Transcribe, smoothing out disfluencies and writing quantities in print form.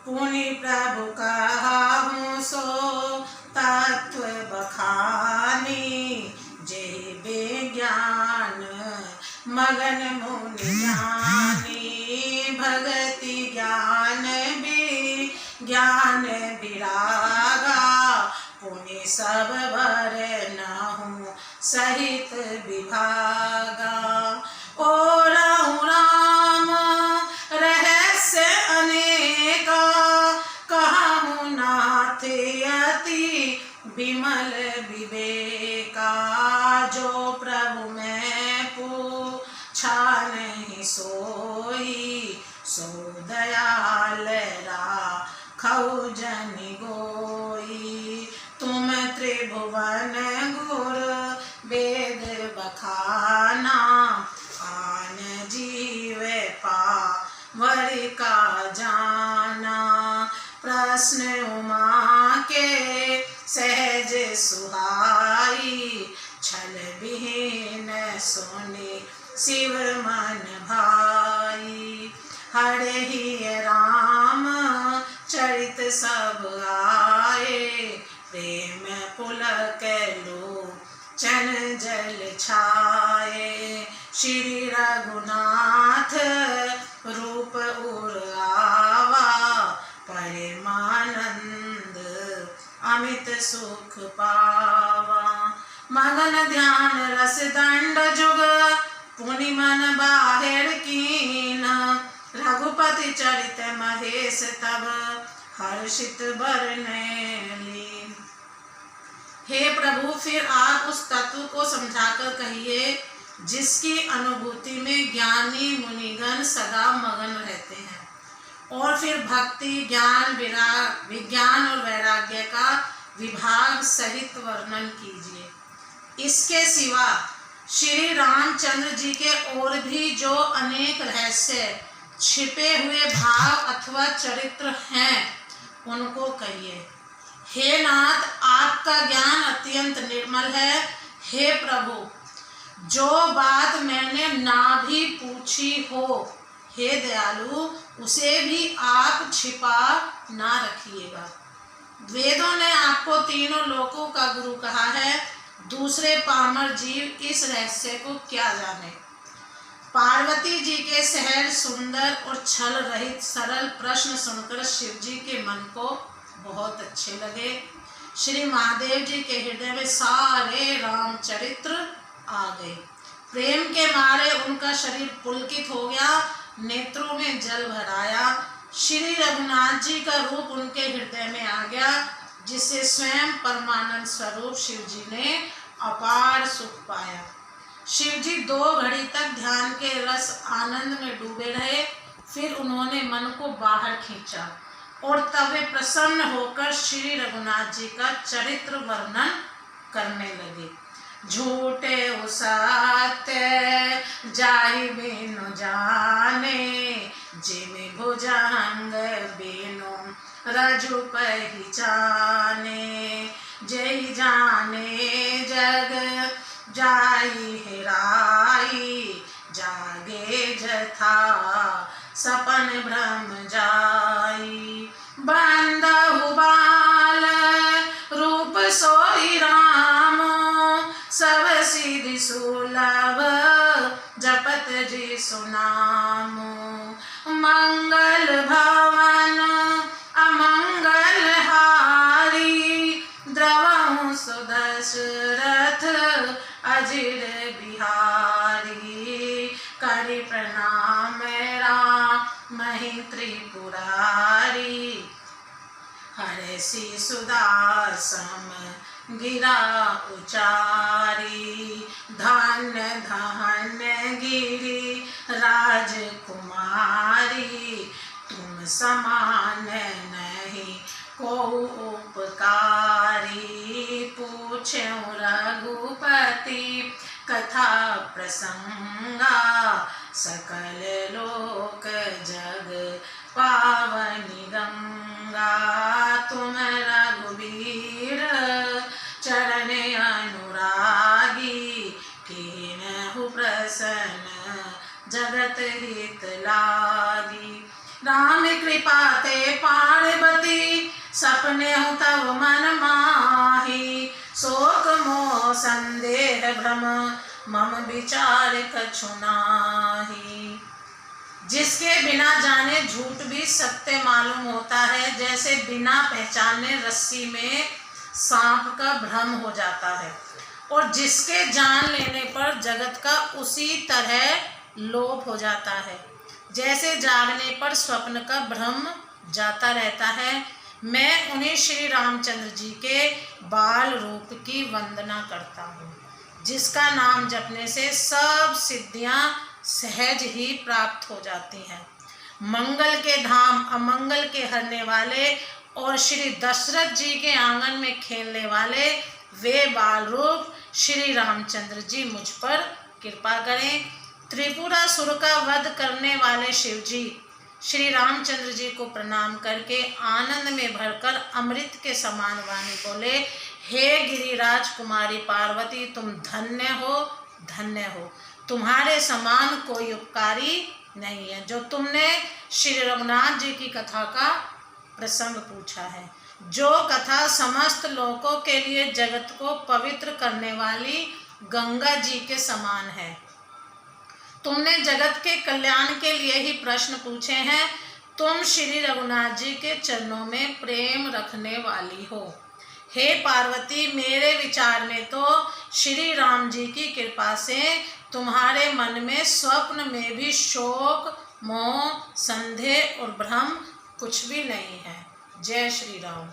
पुनि प्रभु कहूँ सो तत्व बखानी, जय विज्ञान मगन मुनि ज्ञानी, भगति ज्ञान ज्ञान विरागा, पुनि सब भर नहु सहित विभागा। और राम रहस्य अनेका, कहूँ नाथ अति विमल विवेका, जो प्रभु मैं पूछा नहीं सोई, सो दयाल राखौ जन गोई। तुम त्रिभुवन गुर वेद बखाना, आन जीव पावर का जाना, प्रश्न उमा के सहज सुहाई, छल विहीन सुनि शिव मन भाई। हरहि राम चरित सब आए, प्रेम पुलक लोचन जल छाए, श्री रघुनाथ रूप उर आवा, परमानंद अमित सुख पावा। मगन ध्यान रस दंड जुग, पुनि मन बाहिर कीन, रघुपति चरित महेश तब हर्षित बरने लीन। हे प्रभु, फिर आप उस तत्व को समझाकर कहिए जिसकी अनुभूति में ज्ञानी मुनिगण सदा मगन रहते हैं, और फिर भक्ति ज्ञान विज्ञान और वैराग्य का विभाग सहित वर्णन कीजिए। इसके सिवा श्री रामचंद्र जी के और भी जो अनेक रहस्य छिपे हुए भाव अथवा चरित्र हैं, उनको कहिए। हे नाथ, आपका ज्ञान अत्यंत निर्मल है। हे प्रभु, जो बात मैंने ना भी पूछी हो, हे दयालु, उसे भी आप छिपा ना रखिएगा। वेदों ने आपको तीनों लोकों का गुरु कहा है, दूसरे पामर जीव इस रहस्य को क्या जाने। पार्वती जी के सहज सुंदर और छल रहित सरल प्रश्न सुनकर शिव जी के मन को बहुत अच्छे लगे। श्री महादेव जी के हृदय में सारे रामचरित्र आ गए। प्रेम के मारे उनका शरीर पुलकित हो गया, नेत्रों में जल भर आया। श्री रघुनाथ जी का रूप उनके हृदय में आ गया, जिससे स्वयं परमानंद स्वरूप शिव जी ने अपार सुख पाया। शिव जी 2 घड़ी तक ध्यान के रस आनंद में डूबे रहे। फिर उन्होंने मन को बाहर खींचा और तब वे प्रसन्न होकर श्री रघुनाथ जी का चरित्र वर्णन करने लगे। झूठे सत्य जाहि बिनु जाने, जिमि भुजंग बिनु रजु पहचाने, जय जाने जग जाई हेराई, जागे जथा सपन भ्रम जाई। बंदहु बाल रूप सोई राम, सब सिद्धि सुलभ जपत जी सुनाम। मंगल भवन अमंगल हारी, द्रवहु सुदशरथ अजिर बिहारी। करि प्रणाम रामहि त्रिपुरारी, हरषि सुदासम गिरा उचारी। धन्य धन्य गिरि राजकुमारी, तुम समान नहीं को उपकारी। पूछें रघुपति कथा प्रसंगा, सकल लोक जग पावनी गंगा। तुम रघुवीर चरण अनुरागी, कीनहु प्रसन्न जगत हित लागी। राम कृपा ते पार सपने हो तब मन माही, शोक मोह संदेह भ्रम मम विचार कछु नाही। जिसके बिना जाने झूठ भी सत्य मालूम होता है, जैसे बिना पहचाने रस्सी में सांप का भ्रम हो जाता है, और जिसके जान लेने पर जगत का उसी तरह लोप हो जाता है, जैसे जागने पर स्वप्न का भ्रम जाता रहता है। मैं उन्हें श्री रामचंद्र जी के बाल रूप की वंदना करता हूँ, जिसका नाम जपने से सब सिद्धियां सहज ही प्राप्त हो जाती हैं। मंगल के धाम अमंगल के हरने वाले और श्री दशरथ जी के आंगन में खेलने वाले वे बाल रूप श्री रामचंद्र जी मुझ पर कृपा करें। त्रिपुरासुर का वध करने वाले शिव जी श्री रामचंद्र जी को प्रणाम करके आनंद में भरकर अमृत के समान वाणी बोले, हे गिरिराज कुमारी पार्वती, तुम धन्य हो, धन्य हो। तुम्हारे समान कोई उपकारी नहीं है। जो तुमने श्री रघुनाथ जी की कथा का प्रसंग पूछा है, जो कथा समस्त लोकों के लिए जगत को पवित्र करने वाली गंगा जी के समान है। तुमने जगत के कल्याण के लिए ही प्रश्न पूछे हैं। तुम श्री रघुनाथ जी के चरणों में प्रेम रखने वाली हो। हे पार्वती, मेरे विचार में तो श्री राम जी की कृपा से तुम्हारे मन में स्वप्न में भी शोक मोह संदेह और भ्रम कुछ भी नहीं है। जय श्री राम।